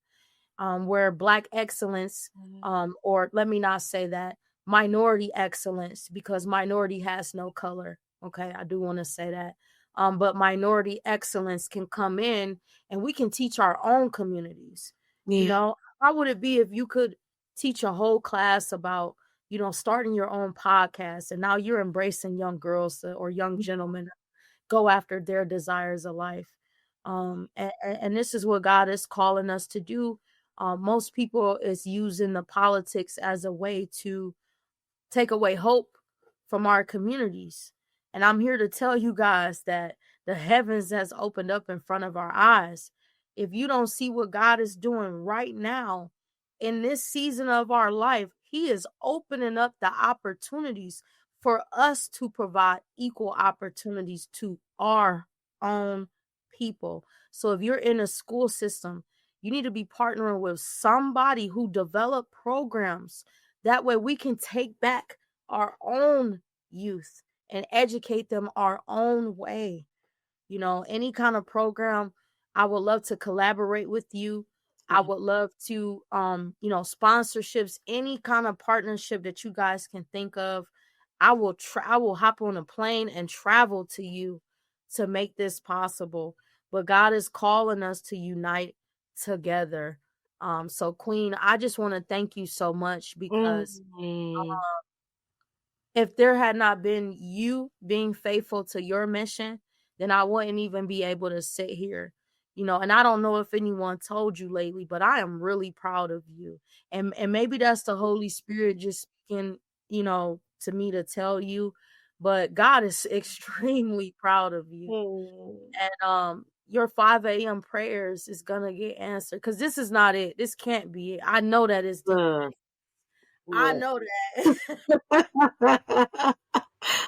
where Black excellence, mm, or let me not say that, minority excellence, because minority has no color. Okay, I do want to say that. But minority excellence can come in and we can teach our own communities. You yeah. know, how would it be if you could teach a whole class about, starting your own podcast, and now you're embracing young girls or young gentlemen go after their desires of life. And this is what God is calling us to do. Most people is using the politics as a way to take away hope from our communities. And I'm here to tell you guys that the heavens has opened up in front of our eyes. If you don't see what God is doing right now in this season of our life, He is opening up the opportunities for us to provide equal opportunities to our own people. So if you're in a school system, you need to be partnering with somebody who develop programs that way we can take back our own youth and educate them our own way. Any kind of program, I would love to collaborate with you. I would love to, sponsorships, any kind of partnership that you guys can think of. I will hop on a plane and travel to you to make this possible. But God is calling us to unite together. So Queen, I just want to thank you so much, because Mm-hmm. if there had not been you being faithful to your mission, then I wouldn't even be able to sit here. And I don't know if anyone told you lately, but I am really proud of you. And maybe that's the Holy Spirit just speaking, to me to tell you, but God is extremely proud of you. And your 5 a.m. prayers is gonna get answered, because this is not it. This can't be it. I know that it's different. Look, I look. know that. I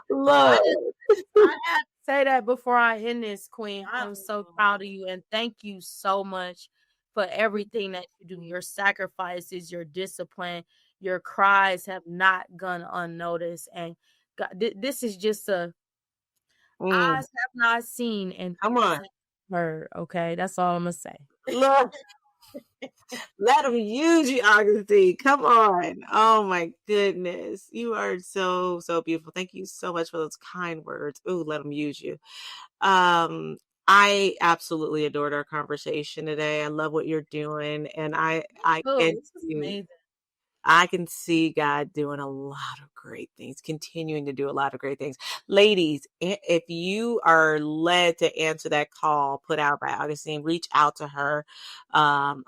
Look. just I had to say that before I end this, Queen. I am so proud of you, and thank you so much for everything that you do. Your sacrifices, your discipline, your cries have not gone unnoticed. And God, this is just a Mm, eyes have not seen and come ears on. have not heard. Okay, that's all I'm gonna say. Look. Let them use you, Augustine. Come on. Oh my goodness. You are so, so beautiful. Thank you so much for those kind words. Ooh, let them use you. Um, I absolutely adored our conversation today. I love what you're doing. And I Oh, can this is see amazing. I can see God doing a lot of great things, continuing to do a lot of great things. Ladies, if you are led to answer that call put out by Augustine, reach out to her. On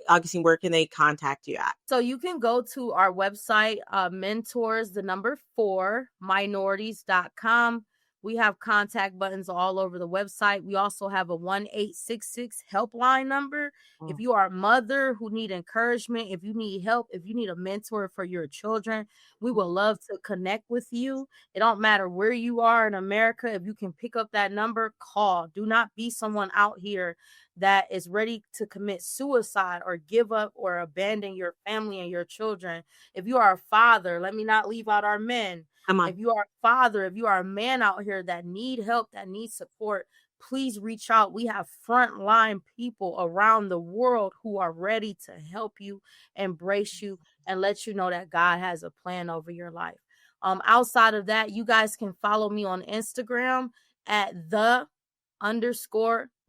Augustine, where can they contact you at? So you can go to our website, mentors4minorities.com. We have contact buttons all over the website. We also have a 1-866 helpline number. If you are a mother who need encouragement, if you need help, if you need a mentor for your children, we would love to connect with you. It don't matter where you are in America. If you can pick up that number, call. Do not be someone out here that is ready to commit suicide or give up or abandon your family and your children. If you are a father, let me not leave out our men. Come on. If you are a father, if you are a man out here that need help, that needs support, please reach out. We have frontline people around the world who are ready to help you, embrace you, and let you know that God has a plan over your life. Outside of that, you guys can follow me on Instagram at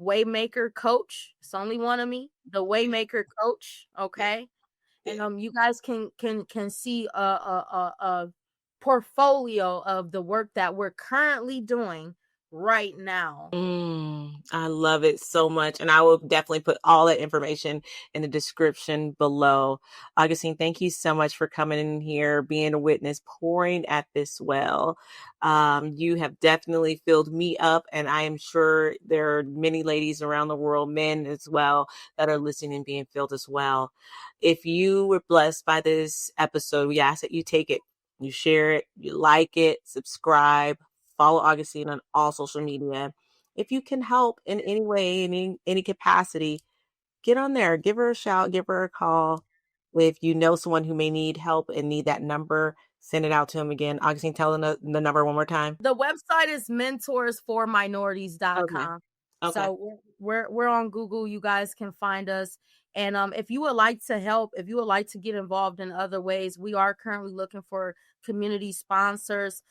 _Waymaker Coach. It's only one of me, the Waymaker Coach. Okay. And you guys can see a portfolio of the work that we're currently doing right now. I love it so much. And I will definitely put all that information in the description below. Augustine, thank you so much for coming in here, being a witness, pouring at this well. You have definitely filled me up, and I am sure there are many ladies around the world, men as well, that are listening and being filled as well. If you were blessed by this episode, we ask that you take it, you share it, you like it, subscribe, follow Augustine on all social media. If you can help in any way, in any capacity, get on there, give her a shout, give her a call. If you know someone who may need help and need that number, send it out to them again. Augustine, tell them the number one more time. The website is Okay. mentors4minorities.com. Okay. So we're on Google. You guys can find us. And if you would like to help, if you would like to get involved in other ways, we are currently looking for community sponsors.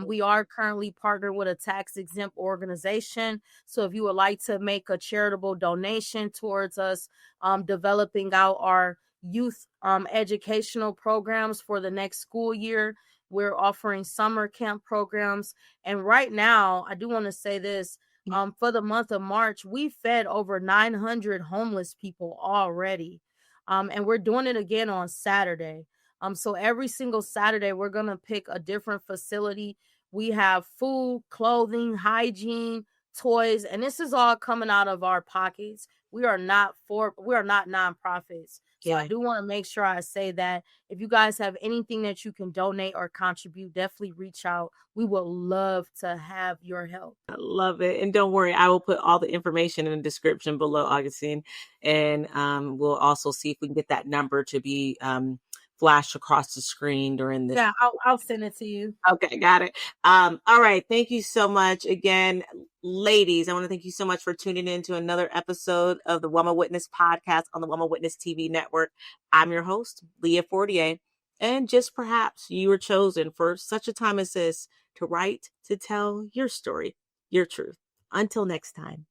We are currently partnered with a tax exempt organization. So if you would like to make a charitable donation towards us, developing out our youth educational programs for the next school year, we're offering summer camp programs. And right now, I do want to say this. For the month of March, we fed over 900 homeless people already. And we're doing it again on Saturday. So every single Saturday, we're going to pick a different facility. We have food, clothing, hygiene, toys, and this is all coming out of our pockets. We are not nonprofits. So I do want to make sure I say that if you guys have anything that you can donate or contribute, definitely reach out. We would love to have your help. I love it. And don't worry, I will put all the information in the description below, Augustine. And we'll also see if we can get that number to be flash across the screen during this. Yeah, I'll send it to you. Okay, got it. All right. Thank you so much again, ladies. I want to thank you so much for tuning in to another episode of the Woman Witness podcast on the Woman Witness TV network. I'm your host, Leah Fortier. And just perhaps you were chosen for such a time as this to write, to tell your story, your truth. Until next time.